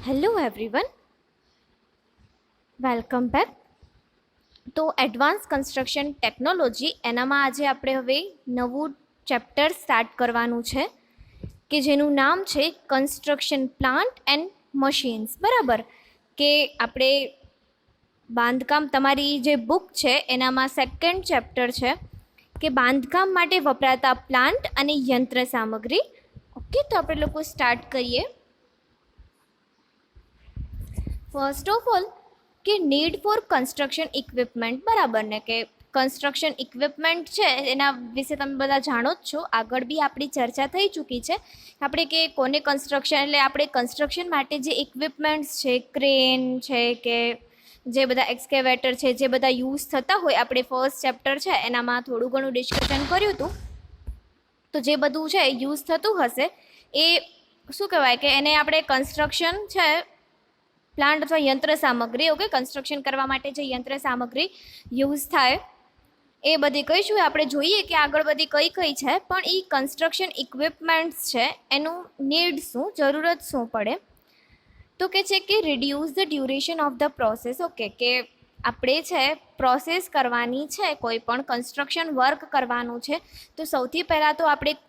Hello everyone, welcome back. તો advance construction technology એનામાં આજે આપણે હવે નવું ચેપ્ટર સ્ટાર્ટ કરવાનું છે કે જેનું નામ છે કન્સ્ટ્રક્શન પ્લાન્ટ એન્ડ મશીન્સ. બરાબર કે આપણે બાંધકામ, તમારી જે બુક છે એનામાં સેકન્ડ ચેપ્ટર છે કે બાંધકામ માટે વપરાતા પ્લાન્ટ અને યંત્ર સામગ્રી. ઓકે, તો આપણે લોકો સ્ટાર્ટ કરીએ. ફર્સ્ટ ઓફ ઓલ કે નીડ ફોર કન્સ્ટ્રક્શન ઇક્વિપમેન્ટ. બરાબર ને, કે કન્સ્ટ્રક્શન ઇક્વિપમેન્ટ છે એના વિશે તમે બધા જાણો જ છો. આગળ બી આપણી ચર્ચા થઈ ચૂકી છે. આપણે કે કોને કન્સ્ટ્રક્શન, એટલે આપણે કન્સ્ટ્રક્શન માટે જે ઇક્વિપમેન્ટ્સ છે, ક્રેન છે કે જે બધા એક્સકેવેટર છે, જે બધા યુઝ થતા હોય, આપણે ફર્સ્ટ ચેપ્ટર છે એનામાં થોડું ઘણું ડિસ્કશન કર્યું હતું. તો જે બધું છે યુઝ થતું હશે એ શું કહેવાય કે એને આપણે કન્સ્ટ્રક્શન છે પ્લાન્ટ અથવા યંત્ર સામગ્રી. ઓકે, કન્સ્ટ્રક્શન કરવા માટે જે યંત્ર સામગ્રી યુઝ થાય એ બધી કહીશું. આપણે જોઈએ કે આગળ બધી કઈ કઈ છે, પણ એ કન્સ્ટ્રક્શન ઇક્વિપમેન્ટ્સ છે એનું નીડ શું, જરૂરત શું પડે. તો કે છે કે reduce the duration of the process. Okay, કે આપણે છે પ્રોસેસ કરવાની છે, કોઈ પણ કન્સ્ટ્રક્શન વર્ક કરવાનું છે, તો સૌથી પહેલાં તો આપણે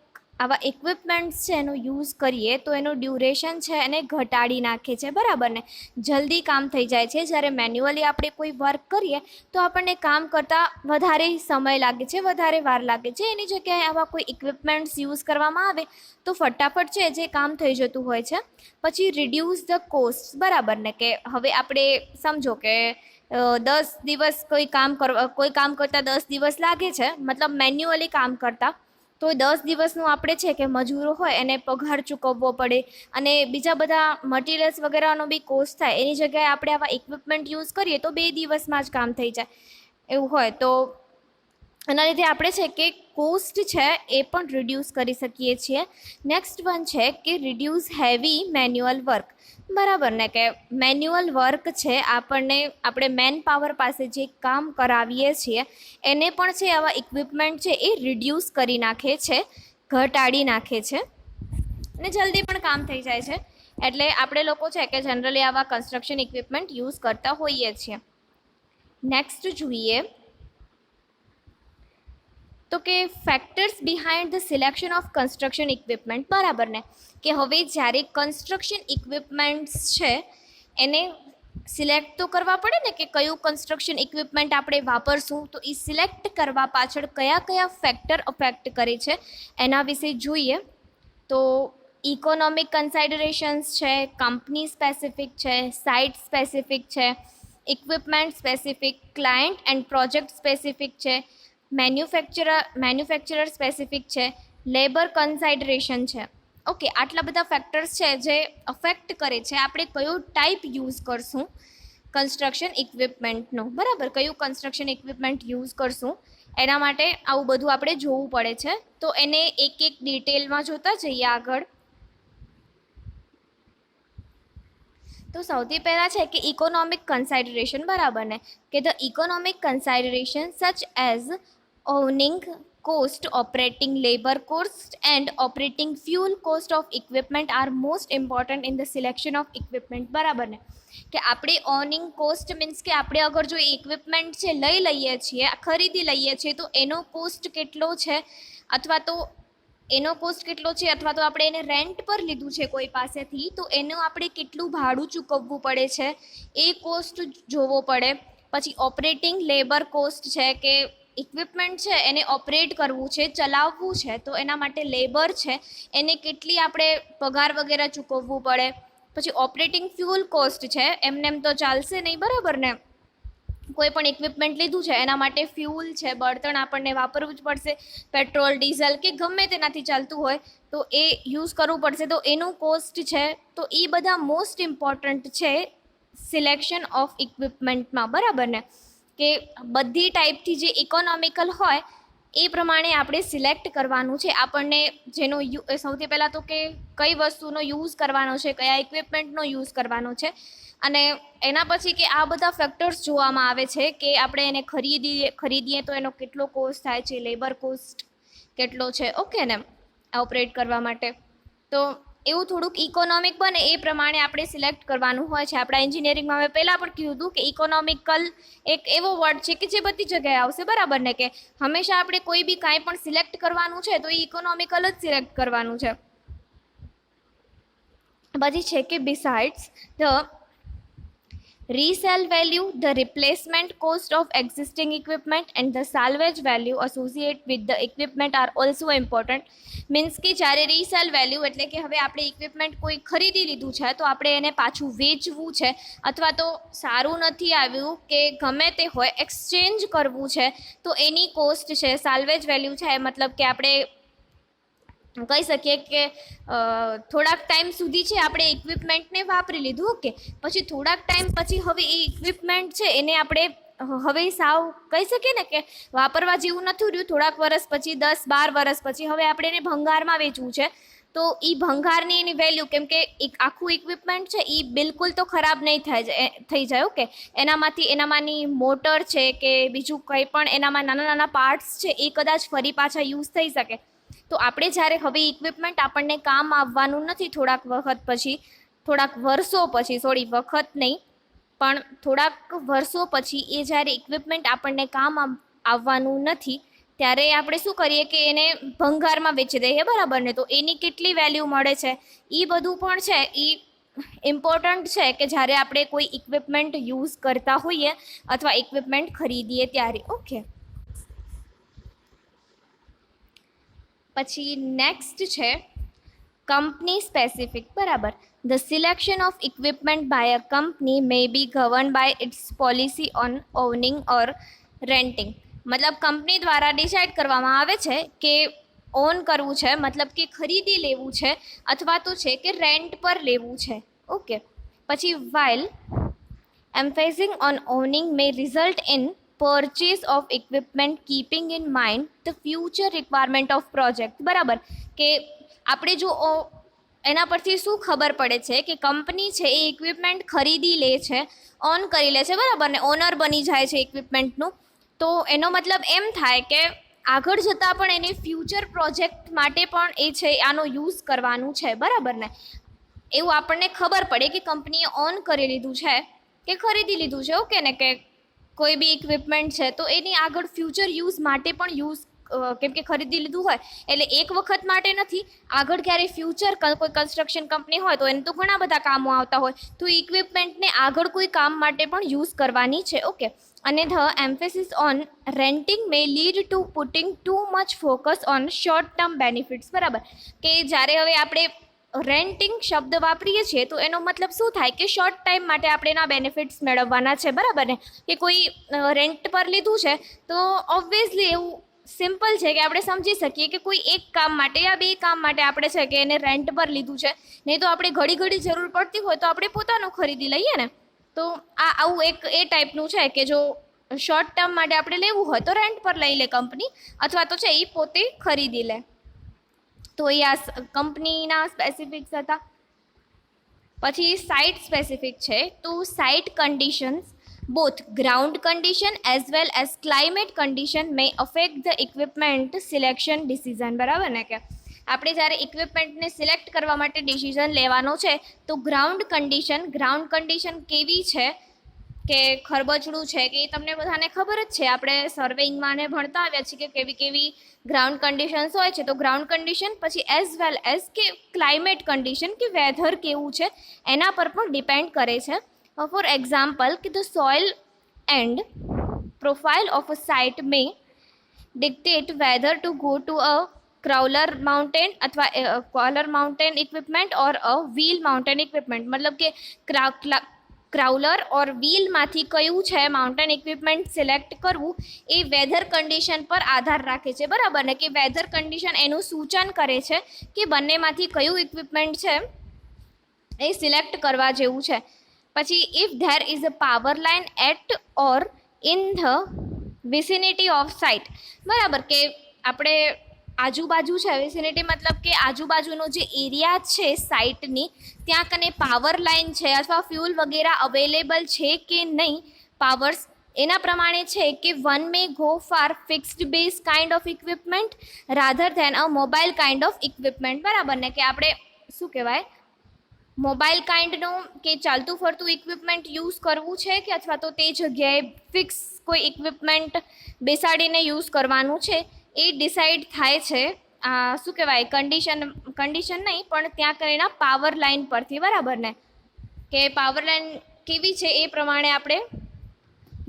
આવા ઇક્વિપમેન્ટ્સ છે એનો યુઝ કરીએ તો એનું ડ્યુરેશન છે એને ઘટાડી નાખે છે. બરાબર ને, જલ્દી કામ થઈ જાય છે. જ્યારે મેન્યુઅલી આપણે કોઈ વર્ક કરીએ તો આપણને કામ કરતાં વધારે સમય લાગે છે, વધારે વાર લાગે છે. એની જગ્યાએ આવા કોઈ ઇક્વિપમેન્ટ્સ યુઝ કરવામાં આવે તો ફટાફટ છે જે કામ થઈ જતું હોય છે. પછી રિડ્યુસ ધ કોસ્ટ. બરાબર ને, કે હવે આપણે સમજો કે 10 દિવસ કોઈ કામ કરતાં 10 દિવસ લાગે છે, મતલબ મેન્યુઅલી કામ કરતાં, તો 10 દિવસનું આપણે છે કે મજૂરો હોય એને પગાર ચૂકવવો પડે અને બીજા બધા મટીરિયલ્સ વગેરેનો બી કોસ્ટ થાય. એની જગ્યાએ આપણે આવા ઇક્વિપમેન્ટ યુઝ કરીએ તો 2 દિવસમાં જ કામ થઈ જાય. એવું હોય તો એના લીધે આપણે છે કે કોસ્ટ છે એ પણ રિડ્યુસ કરી શકીએ છીએ. નેક્સ્ટ વન છે કે રિડ્યુસ હેવી મેન્યુઅલ વર્ક. બરાબર ને, કે મેન્યુઅલ વર્ક છે આપણે મેન પાવર પાસે જે કામ કરાવીએ છીએ એને પણ છે આવા ઇક્વિપમેન્ટ છે એ રિડ્યુસ કરી નાખે છે, ઘટાડી નાખે છે અને જલ્દી પણ કામ થઈ જાય છે. એટલે આપણે લોકો છે કે જનરલી આવા કન્સ્ટ્રક્શન ઇક્વિપમેન્ટ યુઝ કરતા હોઈએ છીએ. નેક્સ્ટ જોઈએ તો કે factors behind the selection of construction equipment. બરાબર ને, કે હવે જ્યારે કન્સ્ટ્રક્શન ઇક્વિપમેન્ટ્સ છે એને સિલેક્ટ તો કરવા પડે ને, કે કયું કન્સ્ટ્રક્શન ઇક્વિપમેન્ટ આપણે વાપરશું. તો એ સિલેક્ટ કરવા પાછળ કયા કયા ફેક્ટર અફેક્ટ કરે છે એના વિશે જોઈએ. તો ઇકોનોમિક કન્સાઇડરેશન્સ છે, કંપની સ્પેસિફિક છે, સાઇટ સ્પેસિફિક છે, equipment specific, client and project specific છે, મેન્યુફેક્ચરર સ્પેસિફિક છે, લેબર કન્સાઇડરેશન છે. ઓકે, આટલા બધા ફેક્ટર્સ છે જે અફેક્ટ કરે છે આપણે કયો ટાઈપ યુઝ કરશું કન્સ્ટ્રક્શન ઇક્વિપમેન્ટનો. બરાબર, કયું કન્સ્ટ્રક્શન ઇક્વિપમેન્ટ યુઝ કરશું એના માટે આવું બધું આપણે જોવું પડે છે. તો એને એક એક ડિટેલમાં જોતા જઈએ આગળ. તો સૌથી પહેલાં છે કે ઇકોનોમિક કન્સાઇડરેશન. બરાબર ને, કે the economic consideration such as owning cost, operating labour cost and operating fuel cost of equipment are most important in the selection of equipment. બરાબર ને, કે આપણે ઓર્નિંગ કોસ્ટ મીન્સ કે આપણે અગર જો ઇક્વિપમેન્ટ છે લઈએ છીએ, ખરીદી લઈએ છીએ, તો એનો કોસ્ટ કેટલો છે અથવા તો આપણે એને રેન્ટ પર લીધું છે કોઈ પાસેથી, તો એનું આપણે કેટલું ભાડું ચૂકવવું પડે છે એ કોસ્ટ જોવો પડે. પછી ઓપરેટિંગ લેબર કોસ્ટ છે, કે ઇક્વિપમેન્ટ છે એને ઓપરેટ કરવું છે, ચલાવવું છે, તો એના માટે લેબર છે એને કેટલી આપણે પગાર વગેરે ચૂકવવું પડે. પછી ઓપરેટિંગ ફ્યુલ કોસ્ટ છે, એમને એમ તો ચાલશે નહીં. બરાબર ને, કોઈ પણ ઇક્વિપમેન્ટ લીધું છે એના માટે ફ્યુલ છે, બળતણ આપણને વાપરવું જ પડશે. પેટ્રોલ, ડીઝલ કે ગમે તેનાથી ચાલતું હોય તો એ યુઝ કરવું પડશે, તો એનું કોસ્ટ છે. તો એ બધા મોસ્ટ ઇમ્પોર્ટન્ટ છે સિલેક્શન ઓફ ઇક્વિપમેન્ટમાં. બરાબર ને, કે બધી ટાઈપથી જે ઇકોનોમિકલ હોય એ પ્રમાણે આપણે સિલેક્ટ કરવાનું છે. આપણને જેનો સૌથી પહેલાં તો કે કઈ વસ્તુનો યુઝ કરવાનો છે, કયા ઇક્વિપમેન્ટનો યુઝ કરવાનો છે, અને એના પછી કે આ બધા ફેક્ટર્સ જોવામાં આવે છે કે આપણે એને ખરીદીએ તો એનો કેટલો કોસ્ટ થાય છે, લેબર કોસ્ટ કેટલો છે. ઓકે ને, ઓપરેટ કરવા માટે. તો એવું થોડુંક ઇકોનોમિક બને એ પ્રમાણે આપણે સિલેક્ટ કરવાનું હોય છે. આપણા એન્જિનિયરિંગમાં મેં પહેલાં પણ કીધું હતું કે ઇકોનોમિકલ એક એવો વર્ડ છે કે જે બધી જગ્યાએ આવશે, બરાબર ને, કે હંમેશા આપણે કોઈ બી કાંઈ પણ સિલેક્ટ કરવાનું છે તો એ ઇકોનોમિકલ જ સિલેક્ટ કરવાનું છે. પછી છે કે besides the resale value, the replacement cost of existing equipment and the salvage value associated with the equipment are also important. Means કે જ્યારે રીસેલ વેલ્યુ એટલે કે હવે આપણે ઇક્વિપમેન્ટ કોઈ ખરીદી લીધું છે તો આપણે એને પાછું વેચવું છે અથવા તો સારું નથી આવ્યું કે ગમે તે હોય એક્સચેન્જ કરવું છે તો એની કોસ્ટ છે. સાલ્વેજ વેલ્યુ છે મતલબ કે આપણે કહી શકીએ કે થોડાક ટાઈમ સુધી છે આપણે ઇક્વિપમેન્ટને વાપરી લીધું, ઓકે, પછી થોડાક ટાઈમ પછી હવે એ ઇક્વિપમેન્ટ છે એને આપણે હવે સાવ કહી શકીએ ને કે વાપરવા જેવું નથી રહ્યું, થોડાક વર્ષ પછી 10-12 વર્ષ પછી હવે આપણે એને ભંગારમાં વેચવું છે તો એ ભંગારની એની વેલ્યુ, કેમ કે એક આખું ઇક્વિપમેન્ટ છે એ બિલકુલ તો ખરાબ નહીં થઈ જાય, ઓકે, એનામાંની મોટર છે કે બીજું કંઈ પણ એનામાં નાના નાના પાર્ટ્સ છે એ કદાચ ફરી પાછા યુઝ થઈ શકે. તો આપણે જ્યારે હવે ઇક્વિપમેન્ટ આપણને કામ આવવાનું નથી થોડાક વખત પછી, થોડાક વર્ષો પછી, વખત નહીં પણ થોડાક વર્ષો પછી એ જ્યારે ઇક્વિપમેન્ટ આપણને કામ આવવાનું નથી ત્યારે આપણે શું કરીએ કે એને ભંગારમાં વેચી દઈએ, બરાબર ને. તો એની કેટલી વેલ્યુ મળે છે એ બધું પણ છે એ ઇમ્પોર્ટન્ટ છે કે જ્યારે આપણે કોઈ ઇક્વિપમેન્ટ યુઝ કરતા હોઈએ અથવા ઇક્વિપમેન્ટ ખરીદીએ ત્યારે, ઓકે. પછી નેક્સ્ટ છે કંપની સ્પેસિફિક, બરાબર. The selection of equipment by a company may be govern by its policy on owning or renting. મતલબ કંપની દ્વારા ડિસાઇડ કરવામાં આવે છે કે ઓન કરવું છે મતલબ કે ખરીદી લેવું છે અથવા તો છે કે રેન્ટ પર લેવું છે, ઓકે. પછી while emphasising on owning may result in purchase of equipment keeping in mind the future requirement of project, બરાબર, કે આપણે જો એના પરથી શું ખબર પડે છે કે કંપની છે એ ઇક્વિપમેન્ટ ખરીદી લે છે, ઓન કરી લે છે, બરાબર ને, ઓનર બની જાય છે ઇક્વિપમેન્ટનું, તો એનો મતલબ એમ થાય કે આગળ જતાં પણ એને ફ્યુચર પ્રોજેક્ટ માટે પણ એ છે આનો યુઝ કરવાનું છે, બરાબર ને. એવું આપણને ખબર પડે કે કંપનીએ ઓન કરી લીધું છે કે ખરીદી લીધું છે, ઓકે ને, કે કોઈ બી ઇક્વિપમેન્ટ છે તો એની આગળ ફ્યુચર યુઝ માટે પણ યુઝ, કેમ કે ખરીદી લીધું હોય એટલે એક વખત માટે નથી, આગળ ક્યારેય ફ્યુચર કોઈ કન્સ્ટ્રક્શન કંપની હોય તો એને તો ઘણા બધા કામો આવતા હોય તો ઇક્વિપમેન્ટને આગળ કોઈ કામ માટે પણ યુઝ કરવાની છે, ઓકે. અને the emphasis on renting may lead to putting too much focus on short term benefits, બરાબર, કે જ્યારે હવે આપણે રેન્ટિંગ શબ્દ વાપરીએ છીએ તો એનો મતલબ શું થાય કે શોર્ટ ટાઈમ માટે આપણે એના બેનિફિટ્સ મેળવવાના છે, બરાબર ને. કે કોઈ રેન્ટ પર લીધું છે તો ઓબ્વિયસલી એવું સિમ્પલ છે કે આપણે સમજી શકીએ કે કોઈ એક કામ માટે યા બે કામ માટે આપણે છે કે એને રેન્ટ પર લીધું છે, નહીં તો આપણે ઘડી ઘડી જરૂર પડતી હોય તો આપણે પોતાનું ખરીદી લઈએ ને. તો આવું એક એ ટાઈપનું છે કે જો શોર્ટ ટર્મ માટે આપણે લેવું હોય તો રેન્ટ પર લઈ લે કંપની અથવા તો છે એ પોતે ખરીદી લે. તો એ આ કંપનીના સ્પેસિફિક્સ હતા. પછી સાઇટ સ્પેસિફિક છે તો site conditions both ground condition as well as climate condition May affect the equipment selection decision, બરાબર ને, કે આપણે જ્યારે ઇક્વિપમેન્ટને સિલેક્ટ કરવા માટે ડિસિઝન લેવાનો છે તો ગ્રાઉન્ડ કન્ડિશન કેવી છે કે ખરબચડું છે કે એ તમને બધાને ખબર જ છે, આપણે સર્વેઇંગમાં ને ભણતા આવ્યા છીએ કે કેવી ગ્રાઉન્ડ કન્ડિશન્સ હોય છે. તો ગ્રાઉન્ડ કન્ડિશન પછી એઝ વેલ એઝ કે ક્લાઇમેટ કન્ડિશન કે વેધર કેવું છે એના પર પણ ડિપેન્ડ કરે છે. ફોર એક્ઝામ્પલ કે the soil and profile of a site may dictate whether to go to a crawler mountain અથવા crawler mountain equipment or a wheel mountain equipment, મતલબ કે ક્રાઉલર ઓર વ્હીલમાંથી કયું છે માઉન્ટેન ઇક્વિપમેન્ટ સિલેક્ટ કરવું એ વેધર કન્ડિશન પર આધાર રાખે છે, બરાબર ને, કે વેધર કન્ડિશન એનું સૂચન કરે છે કે બંનેમાંથી કયું ઇક્વિપમેન્ટ છે એ સિલેક્ટ કરવા જેવું છે. પછી if there is a power line at or in the vicinity of site, બરાબર, કે આપણે આજુબાજુ છે, વિસિનિટી મતલબ કે આજુબાજુનો જે એરિયા છે સાઇટની ત્યાં કને પાવર લાઇન છે અથવા ફ્યુલ વગેરે અવેલેબલ છે કે નહીં પાવર્સ, એના પ્રમાણે છે કે one may go for fixed base kind of equipment rather than a mobile kind of equipment, બરાબર ને, કે આપણે શું કહેવાય મોબાઈલ કાઇન્ડનું કે ચાલતું ફરતું ઇક્વિપમેન્ટ યુઝ કરવું છે કે અથવા તો તે જગ્યાએ ફિક્સ કોઈ ઇક્વિપમેન્ટ બેસાડીને યુઝ કરવાનું છે એ ડિસાઈડ થાય છે શું કહેવાય કન્ડિશન નહીં પણ ત્યાં કરીને પાવર લાઇન પરથી, બરાબર ને, કે પાવર લાઇન કેવી છે એ પ્રમાણે આપણે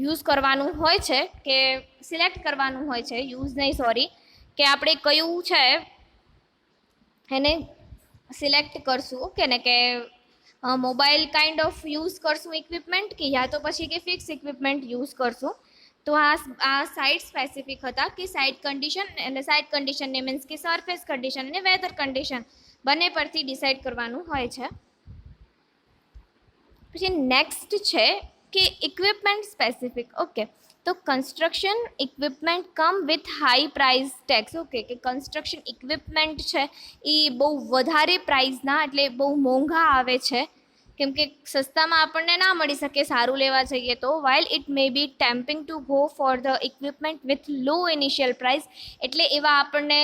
યુઝ કરવાનું હોય છે કે સિલેક્ટ કરવાનું હોય છે, યુઝ નહીં સોરી, કે આપણે કયું છે એને સિલેક્ટ કરશું, ઓકે ને, કે મોબાઈલ કાઇન્ડ ઓફ યુઝ કરશું ઇક્વિપમેન્ટ કે યા તો પછી કે ફિક્સ ઇક્વિપમેન્ટ યુઝ કરશું. તો આ સાઇટ સ્પેસિફિક હતા કે સાઇટ કન્ડિશન, એટલે સાઇટ કન્ડિશનને મીન્સ કે સરફેસ કન્ડિશન અને વેધર કન્ડિશન બંને પરથી ડિસાઇડ કરવાનું હોય છે. પછી નેક્સ્ટ છે કે ઇક્વિપમેન્ટ સ્પેસિફિક. ઓકે, તો construction equipment come with high price tags. Okay, કે કન્સ્ટ્રક્શન ઇક્વિપમેન્ટ છે એ બહુ વધારે પ્રાઇસના, એટલે બહુ મોંઘા આવે છે, કેમ કે સસ્તામાં આપણને ના મળી શકે સારું લેવા જઈએ તો. While it may be tempting to go for the equipment with low initial price. એટલે એવા આપણને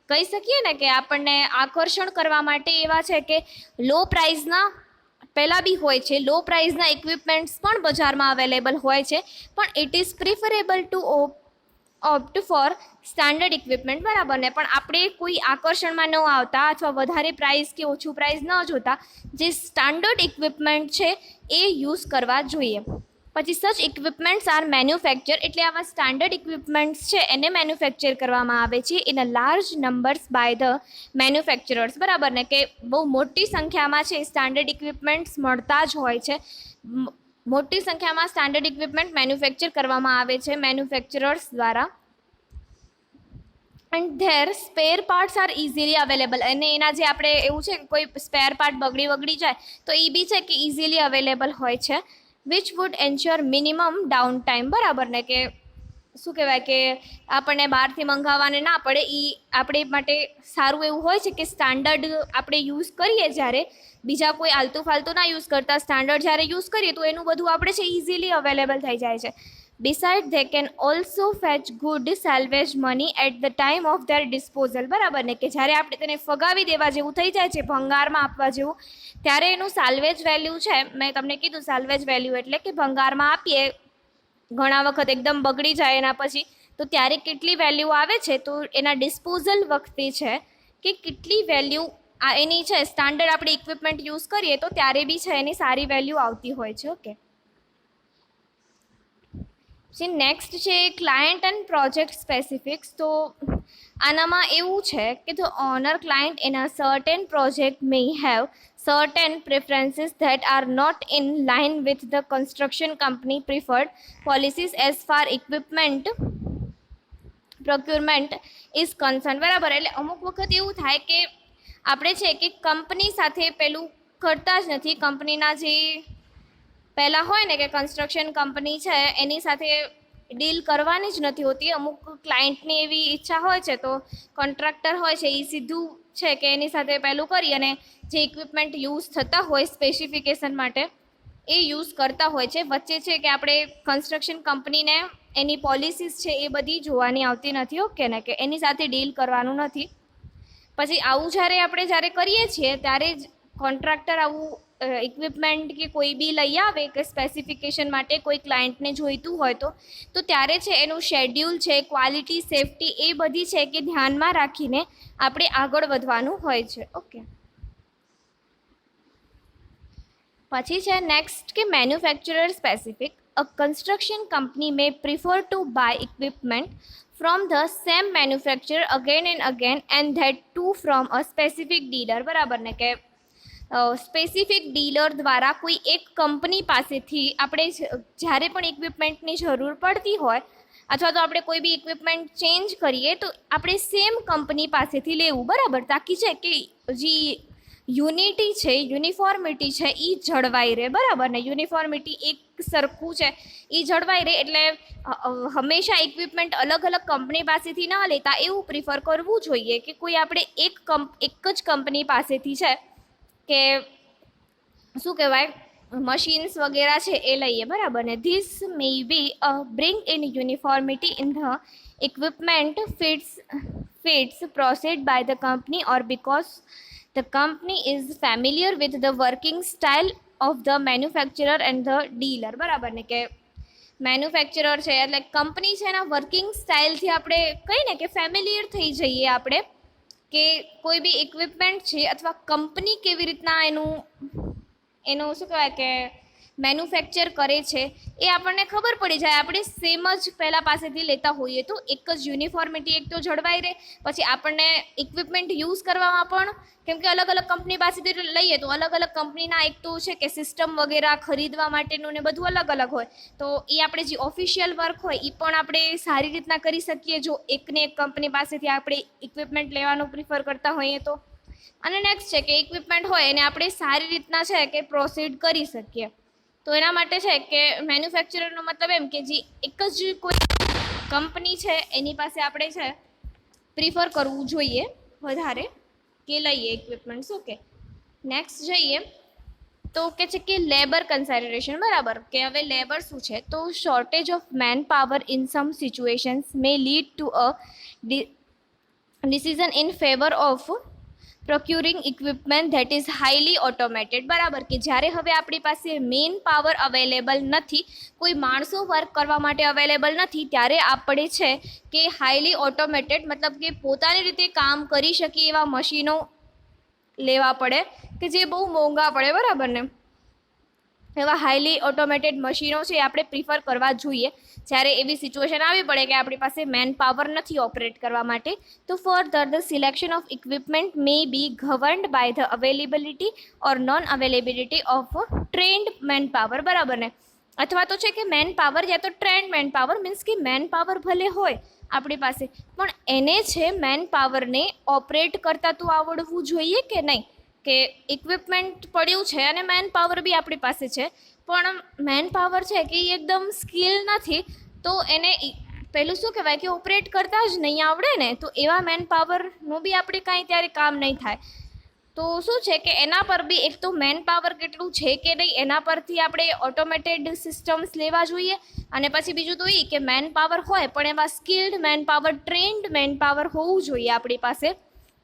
કહી શકીએ ને કે આપણને આકર્ષણ કરવા માટે એવા છે કે લો પ્રાઇસના પહેલાં બી હોય છે, લો પ્રાઇસના ઇક્વિપમેન્ટ્સ પણ બજારમાં અવેલેબલ હોય છે, પણ it is preferable to opt for standard equipment, બરાબર ને. પણ આપણે કોઈ આકર્ષણમાં ન આવતા અથવા વધારે પ્રાઇસ કે ઓછું પ્રાઇસ ન જોતા, જે સ્ટાન્ડર્ડ ઇક્વિપમેન્ટ છે એ યુઝ કરવા જોઈએ. પછી સચ ઇક્વિપમેન્ટ્સ આર મેન્યુફેક્ચર, એટલે આવા સ્ટાન્ડર્ડ ઇક્વિપમેન્ટ્સ છે એને મેન્યુફેક્ચર કરવામાં આવે છે in a large numbers by the manufacturers, બરાબર ને, કે બહુ મોટી સંખ્યામાં છે સ્ટાન્ડર્ડ ઇક્વિપમેન્ટ્સ મળતા જ હોય છે. મોટી સંખ્યામાં સ્ટાન્ડર્ડ ઇક્વિપમેન્ટ મેન્યુફેક્ચર કરવામાં આવે છે મેન્યુફેક્ચરર્સ દ્વારા. And their spare parts are easily available, અને એના જે આપણે એવું છે કે કોઈ સ્પેર પાર્ટ બગડી જાય તો એ બી છે કે ઇઝીલી અવેલેબલ હોય છે. Which would ensure minimum down time, બરાબર ને, કે શું કહેવાય કે આપણને બહારથી મંગાવવાને ના પડે, એ આપણે માટે સારું એવું હોય છે કે સ્ટાન્ડર્ડ આપણે યુઝ કરીએ, જ્યારે બીજા કોઈ આલતુ ફાલતુ ના યુઝ કરતા સ્ટાન્ડર્ડ જ્યારે યુઝ કરીએ તો એનું બધું આપણે છે ઇઝીલી અવેલેબલ થઈ જાય છે. Beside they can also fetch good salvage money at the time of their disposal, બરાબર ને, કે જ્યારે આપણે તેને ફગાવી દેવા જેવું થઈ જાય છે, ભંગારમાં આપવા જેવું, ત્યારે એનું સાલ્વેજ વેલ્યુ છે, મેં તમને કીધું સાલ્વેજ વેલ્યુ એટલે કે ભંગારમાં આપીએ ઘણા વખત એકદમ બગડી જાય એના પછી, તો ત્યારે કેટલી વેલ્યુ આવે છે, તો એના ડિસ્પોઝલ વખતે છે કે કેટલી વેલ્યુ એની છે, સ્ટાન્ડર્ડ આપણે ઇક્વિપમેન્ટ યુઝ કરીએ તો ત્યારે બી છે એની સારી વેલ્યુ આવતી હોય છે. ઓકે, પછી નેક્સ્ટ છે ક્લાયન્ટ એન્ડ પ્રોજેક્ટ સ્પેસિફિક્સ. તો આનામાં એવું છે કે the owner client in a certain project May have certain preferences that are not in line with the construction company preferred policies as far equipment procurement is concerned, બરાબર. એટલે અમુક વખત એવું થાય કે આપણે છે કે કંપની સાથે પેલું કરતા જ નથી, કંપનીના જે પહેલાં હોય ને કે કન્સ્ટ્રક્શન કંપની છે એની સાથે ડીલ કરવાની જ નથી હોતી. અમુક ક્લાયન્ટની એવી ઈચ્છા હોય છે તો કોન્ટ્રાક્ટર હોય છે એ સીધું છે કે એની સાથે પહેલું કરી અને જે ઇક્વિપમેન્ટ યુઝ થતા હોય સ્પેસિફિકેશન માટે એ યુઝ કરતા હોય છે. વચ્ચે છે કે આપણે કન્સ્ટ્રક્શન કંપનીને એની પોલિસીસ છે એ બધી જોવાની આવતી નથી. ઓકે ને, કે એની સાથે ડીલ કરવાનું નથી. પછી આવું જ્યારે કરીએ છીએ ત્યારે જ કોન્ટ્રાક્ટર આવું ઇક્વિપમેન્ટ કે કોઈ બી લઈ આવે કે સ્પેસિફિકેશન માટે કોઈ ક્લાયન્ટને જોઈતું હોય તો ત્યારે છે એનું શેડ્યુલ છે, ક્વોલિટી, સેફટી એ બધી છે કે ધ્યાનમાં રાખીને આપણે આગળ વધવાનું હોય છે. ઓકે, પછી છે નેક્સ્ટ કે manufacturer specific. A construction company may prefer to buy equipment from the same manufacturer again and again and that too from a specific dealer, બરાબર ને, કે સ્પેસિફિક ડીલર દ્વારા કોઈ એક કંપની પાસેથી આપણે જ્યારે પણ ઇક્વિપમેન્ટની જરૂર પડતી હોય અથવા તો આપણે કોઈ બી ઇક્વિપમેન્ટ ચેન્જ કરીએ તો આપણે સેમ કંપની પાસેથી લેવું, બરાબર, તાકી છે કે જે યુનિટી છે, યુનિફોર્મિટી છે એ જળવાઈ રહે, બરાબર ને. યુનિફોર્મિટી એક સરખું છે એ જળવાઈ રહે, એટલે હંમેશા ઇક્વિપમેન્ટ અલગ અલગ કંપની પાસેથી ન લેતા એવું પ્રિફર કરવું જોઈએ કે કોઈ આપણે એક જ કંપની પાસેથી છે કે શું કહેવાય મશીન્સ વગેરે છે એ લઈએ, બરાબર ને. This may be bring in uniformity in the equipment fits proceed by the company or because the company is familiar with the working style of the manufacturer and the dealer, બરાબર ને, કે manufacturer છે એટલે company છે એના working સ્ટાઇલથી આપણે કહીએ ને કે ફેમિલિયર થઈ જઈએ આપણે, કે કોઈ બી ઇક્વિપમેન્ટ છે અથવા કંપની કેવી રીતના એનું શું કહેવાય કે મેન્યુફેક્ચર કરે છે એ આપણને ખબર પડી જાય. આપણે સેમ જ પહેલાં પાસેથી લેતા હોઈએ તો એક જ યુનિફોર્મિટી એક તો જળવાઈ રહે. પછી આપણને ઇક્વિપમેન્ટ યુઝ કરવામાં પણ, કેમ કે અલગ અલગ કંપની પાસેથી લઈએ તો અલગ અલગ કંપનીના એક તો છે કે સિસ્ટમ વગેરે ખરીદવા માટેનું ને બધું અલગ અલગ હોય, તો એ આપણે જે ઓફિશિયલ વર્ક હોય એ પણ આપણે સારી રીતના કરી શકીએ જો એકને એક કંપની પાસેથી આપણે ઇક્વિપમેન્ટ લેવાનું પ્રિફર કરતા હોઈએ તો. અને નેક્સ્ટ છે કે ઇક્વિપમેન્ટ હોય એને આપણે સારી રીતના છે કે પ્રોસીડ કરી શકીએ. તો એના માટે છે કે મેન્યુફેક્ચરરનો મતલબ એમ કે જે એક જ કોઈ કંપની છે એની પાસે આપણે છે પ્રિફર કરવું જોઈએ વધારે કે લઈએ ઇક્વિપમેન્ટ્સ. ઓકે, નેક્સ્ટ જઈએ તો કે છે કે લેબર કન્સિડરેશન, બરાબર, કે હવે લેબર શું છે તો shortage of man power in some situations may lead to a decision in favour of procuring equipment that is highly automated, બરાબર, કે જ્યારે હવે આપણી પાસે મેન પાવર અવેલેબલ નથી, કોઈ માણસો વર્ક કરવા માટે અવેલેબલ નથી, ત્યારે આપણે છે કે હાઈલી ઓટોમેટેડ મતલબ કે પોતાની રીતે કામ કરી શકીએ એવા મશીનો લેવા પડે કે જે બહુ મોંઘા પડે, બરાબર ને. એવા હાઈલી ઓટોમેટેડ મશીનો છે એ આપણે પ્રિફર કરવા જોઈએ જ્યારે એવી સિચ્યુએશન આવી પડે કે આપણી પાસે મેન પાવર નથી ઓપરેટ કરવા માટે. તો further the selection of equipment may be governed by the availability or non availability of trained man power, બરાબર ને. અથવા તો છે કે મેન પાવર યા તો ટ્રેન્ડ મેન પાવર, મીન્સ કે મેન પાવર ભલે હોય આપણી પાસે પણ એને છે મેન પાવરને ઓપરેટ કરતાં તો આવડવું જોઈએ કે નહીં, કે ઇક્વિપમેન્ટ પડ્યું છે અને મેન પાવર બી આપણી પાસે છે પણ મેન પાવર છે કે એ એકદમ સ્કિલ નથી, તો એને પેલું શું કહેવાય કે ઓપરેટ કરતાં જ નહીં આવડે ને, તો એવા મેન પાવરનું બી આપણે કાંઈ ત્યારે કામ નહીં થાય. તો શું છે કે એના પર બી એક તો મેન પાવર કેટલું છે કે નહીં એના પરથી આપણે ઓટોમેટેડ સિસ્ટમ્સ લેવા જોઈએ. અને પછી બીજું તો એ કે મેન પાવર હોય પણ એમાં skilled man power, trend man power હોવું જોઈએ આપણી પાસે,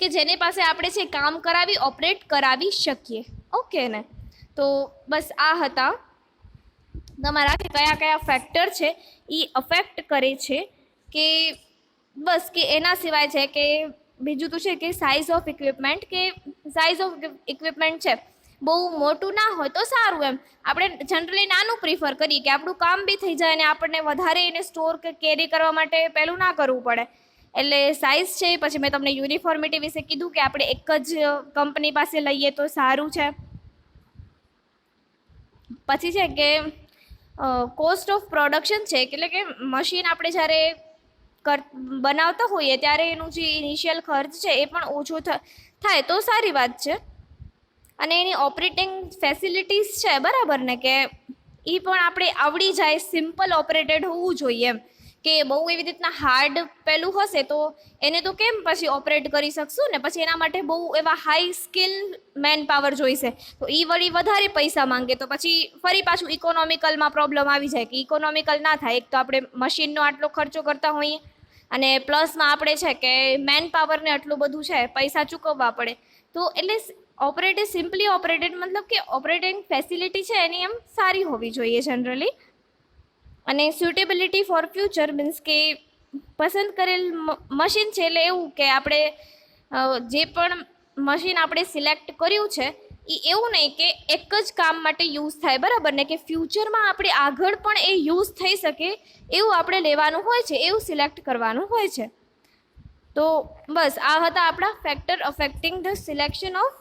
કે જેની પાસે આપણે છે કામ કરાવી ઓપરેટ કરાવી શકીએ. ઓકે ને, તો બસ આ હતા તમારા કે કયા કયા ફેક્ટર છે એ અફેક્ટ કરે છે, કે બસ કે એના સિવાય છે કે બીજું તો છે કે સાઇઝ ઓફ ઇક્વિપમેન્ટ, કે સાઇઝ ઓફ ઇક્વિપમેન્ટ છે બહુ મોટું ના હોય તો સારું, એમ આપણે જનરલી નાનું પ્રિફર કરીએ કે આપણું કામ બી થઈ જાય અને આપણને વધારે એને સ્ટોર કે કેરી કરવા માટે પહેલું ના કરવું પડે. એટલે સાઇઝ છે. પછી મેં તમને યુનિફોર્મિટી વિશે કીધું કે આપણે એક જ કંપની પાસે લઈએ તો સારું છે. પછી છે કે કોસ્ટ ઓફ પ્રોડક્શન છે, એટલે કે મશીન આપણે જ્યારે બનાવતા હોઈએ ત્યારે એનું જે ઇનિશિયલ ખર્ચ છે એ પણ ઓછો થાય તો સારી વાત છે. અને એની ઓપરેટિંગ ફેસિલિટીઝ છે, બરાબર ને, કે એ પણ આપણે આવડી જાય, સિમ્પલ ઓપરેટેડ હોવું જોઈએ એમ, કે બહુ એવી રીતના હાર્ડ પેલું હશે તો એને તો કેમ પછી ઓપરેટ કરી શકશું ને, પછી એના માટે બહુ એવા હાઈ સ્કિલ મેન પાવર જોઈશે, તો એ વળી વધારે પૈસા માંગે તો પછી ફરી પાછું ઇકોનોમિકલમાં પ્રોબ્લેમ આવી જાય કે ઇકોનોમિકલ ના થાય. એક તો આપણે મશીનનો આટલો ખર્ચો કરતા હોઈએ અને પ્લસમાં આપણે છે કે મેન પાવરને આટલું બધું છે પૈસા ચૂકવવા પડે. તો એટલે ઓપરેટેડ સિમ્પલી ઓપરેટેડ મતલબ કે ઓપરેટિંગ ફેસિલિટી છે એની એમ સારી હોવી જોઈએ જનરલી. અને સ્યુટેબિલિટી ફોર ફ્યુચર મીન્સ કે પસંદ કરેલ મશીન છે એટલે એવું કે આપણે જે પણ મશીન આપણે સિલેક્ટ કર્યું છે એ એવું નહીં કે એક જ કામ માટે યુઝ થાય, બરાબર ને, કે ફ્યુચરમાં આપણે આગળ પણ એ યુઝ થઈ શકે એવું આપણે લેવાનું હોય છે, એવું સિલેક્ટ કરવાનું હોય છે. તો બસ આ હતા આપણા factor affecting the selection of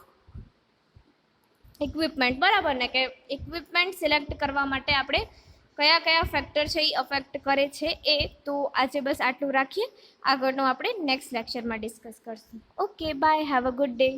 equipment, બરાબર ને, કે ઇક્વિપમેન્ટ સિલેક્ટ કરવા માટે આપણે કયા કયા ફેક્ટર છે એ અફેક્ટ કરે છે એ. તો આજે બસ આટલું રાખીએ, આગળનું આપણે નેક્સ્ટ લેક્ચરમાં ડિસ્કસ કરશું. Okay, bye, have a good day.